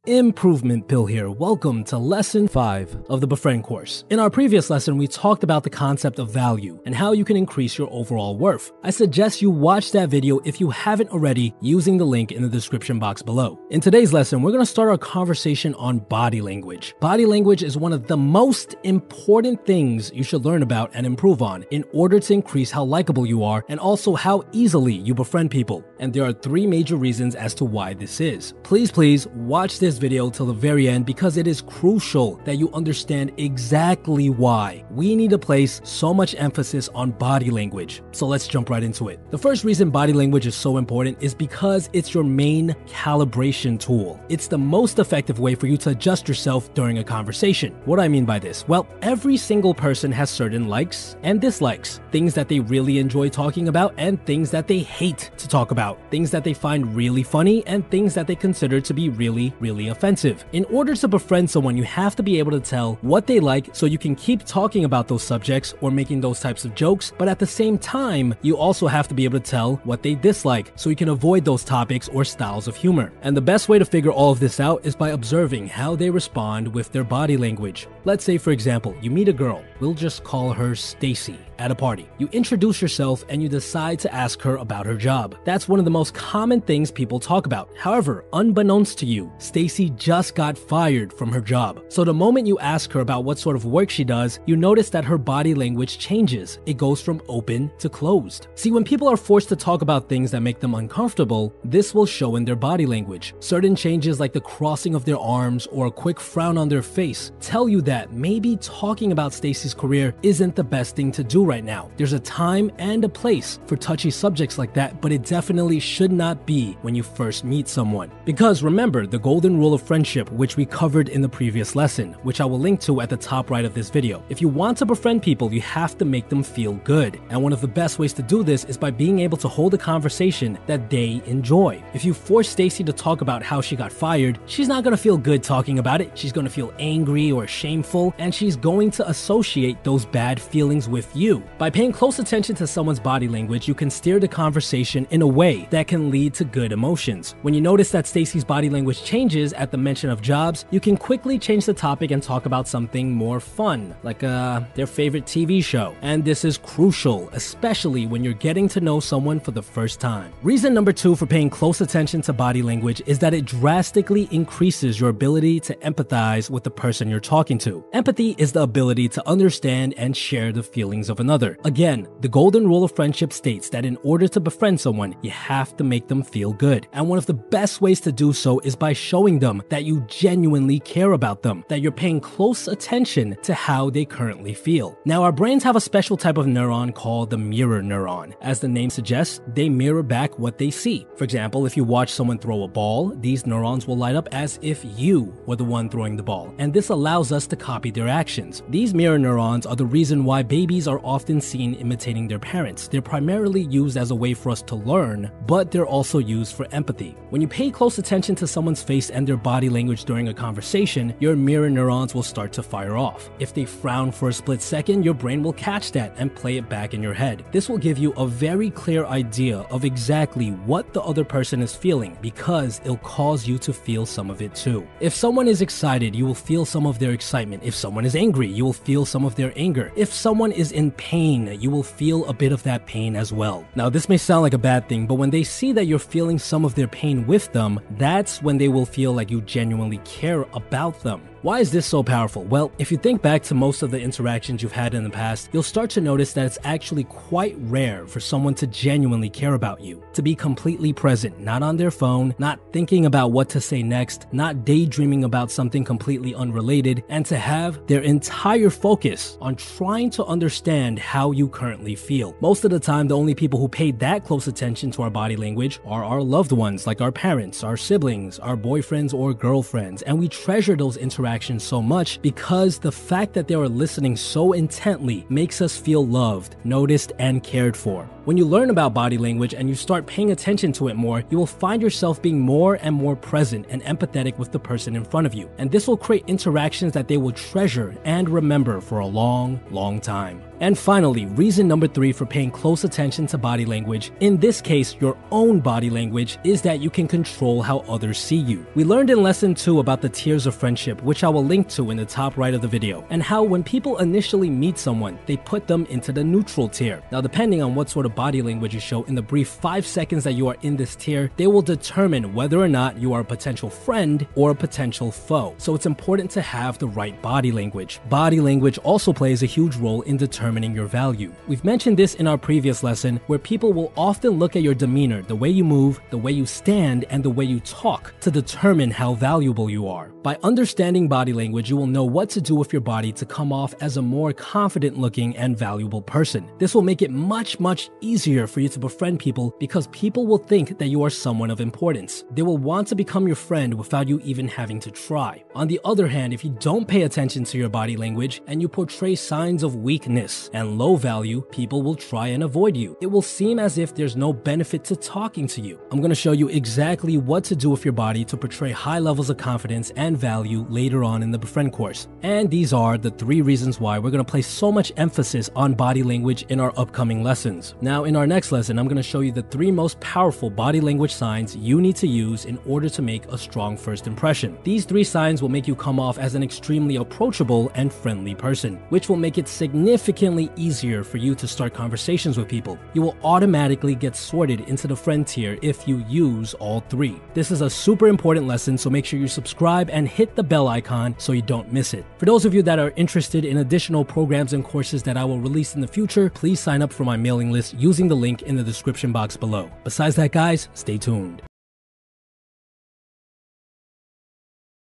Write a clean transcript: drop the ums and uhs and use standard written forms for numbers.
Improvement Pill here. Welcome to lesson 5 of the BeeFriend course. In our previous lesson, we talked about the concept of value and how you can increase your overall worth. I suggest you watch that video if you haven't already using the link in the description box below. In today's lesson, we're going to start our conversation on body language. Body language is one of the most important things you should learn about and improve on in order to increase how likable you are and also how easily you befriend people. And there are 3 major reasons as to why this is. Please watch this video till the very end because it is crucial that you understand exactly why we need to place so much emphasis on body language. So let's jump right into it. The first reason body language is so important is because it's your main calibration tool. It's the most effective way for you to adjust yourself during a conversation. What do I mean by this? Well, every single person has certain likes and dislikes, things that they really enjoy talking about and things that they hate to talk about, things that they find really funny and things that they consider to be really offensive. In order to befriend someone, you have to be able to tell what they like so you can keep talking about those subjects or making those types of jokes, but at the same time, you also have to be able to tell what they dislike so you can avoid those topics or styles of humor. And the best way to figure all of this out is by observing how they respond with their body language. Let's say, for example, you meet a girl, we'll just call her Stacy, at a party. You introduce yourself and you decide to ask her about her job. That's one of the most common things people talk about. However, unbeknownst to you, Stacy just got fired from her job. So the moment you ask her about what sort of work she does, you notice that her body language changes. It goes from open to closed. See, when people are forced to talk about things that make them uncomfortable, this will show in their body language. Certain changes like the crossing of their arms or a quick frown on their face tell you that maybe talking about Stacy's career isn't the best thing to do right now. There's a time and a place for touchy subjects like that, but it definitely should not be when you first meet someone. Because remember the golden rule of friendship, which we covered in the previous lesson, which I will link to at the top right of this video. If you want to befriend people, you have to make them feel good. And one of the best ways to do this is by being able to hold a conversation that they enjoy. If you force Stacy to talk about how she got fired, she's not going to feel good talking about it. She's going to feel angry or shameful, and she's going to associate those bad feelings with you. By paying close attention to someone's body language, you can steer the conversation in a way that can lead to good emotions. When you notice that Stacy's body language changes at the mention of jobs, you can quickly change the topic and talk about something more fun, like their favorite TV show. And this is crucial, especially when you're getting to know someone for the first time. Reason number 2 for paying close attention to body language is that it drastically increases your ability to empathize with the person you're talking to. Empathy is the ability to understand and share the feelings of another. Again, the golden rule of friendship states that in order to befriend someone, you have to make them feel good. And one of the best ways to do so is by showing them that you genuinely care about them, that you're paying close attention to how they currently feel. Now, our brains have a special type of neuron called the mirror neuron. As the name suggests, they mirror back what they see. For example, if you watch someone throw a ball, these neurons will light up as if you were the one throwing the ball. And this allows us to copy their actions. These mirror neurons are the reason why babies are often seen imitating their parents. They're primarily used as a way for us to learn, but they're also used for empathy. When you pay close attention to someone's face and their body language during a conversation, your mirror neurons will start to fire off. If they frown for a split second, your brain will catch that and play it back in your head. This will give you a very clear idea of exactly what the other person is feeling because it'll cause you to feel some of it too. If someone is excited, you will feel some of their excitement. If someone is angry, you will feel some of their anger. If someone is in pain, you will feel a bit of that pain as well. Now, this may sound like a bad thing, but when they see that you're feeling some of their pain with them, that's when they will feel like you genuinely care about them. Why is this so powerful? Well, if you think back to most of the interactions you've had in the past, you'll start to notice that it's actually quite rare for someone to genuinely care about you, to be completely present, not on their phone, not thinking about what to say next, not daydreaming about something completely unrelated, and to have their entire focus on trying to understand how you currently feel. Most of the time, the only people who pay that close attention to our body language are our loved ones, like our parents, our siblings, our boyfriends or girlfriends, and we treasure those interactions so much because the fact that they are listening so intently makes us feel loved, noticed, and cared for. When you learn about body language and you start paying attention to it more, you will find yourself being more and more present and empathetic with the person in front of you. And this will create interactions that they will treasure and remember for a long time. And finally, reason number 3 for paying close attention to body language, in this case your own body language, is that you can control how others see you. We learned in lesson 2 about the tiers of friendship, which I will link to in the top right of the video, and how when people initially meet someone, they put them into the neutral tier. Now, depending on what sort of body language you show in the brief 5 seconds that you are in this tier, they will determine whether or not you are a potential friend or a potential foe. So it's important to have the right body language. Body language also plays a huge role in determining your value. We've mentioned this in our previous lesson, where people will often look at your demeanor, the way you move, the way you stand, and the way you talk to determine how valuable you are. By understanding body language, you will know what to do with your body to come off as a more confident looking and valuable person. This will make it much easier for you to befriend people, because people will think that you are someone of importance. They will want to become your friend without you even having to try. On the other hand, if you don't pay attention to your body language and you portray signs of weakness and low value, people will try and avoid you. It will seem as if there's no benefit to talking to you. I'm going to show you exactly what to do with your body to portray high levels of confidence and value later on in the BeeFriend course. And these are the 3 reasons why we're going to place so much emphasis on body language in our upcoming lessons. Now, in our next lesson, I'm going to show you the 3 most powerful body language signs you need to use in order to make a strong first impression. These 3 signs will make you come off as an extremely approachable and friendly person, which will make it significantly easier for you to start conversations with people. You will automatically get sorted into the friend tier if you use all 3. This is a super important lesson, so make sure you subscribe and hit the bell icon so you don't miss it. For those of you that are interested in additional programs and courses that I will release in the future, please sign up for my mailing list using the link in the description box below. Besides that, guys, stay tuned.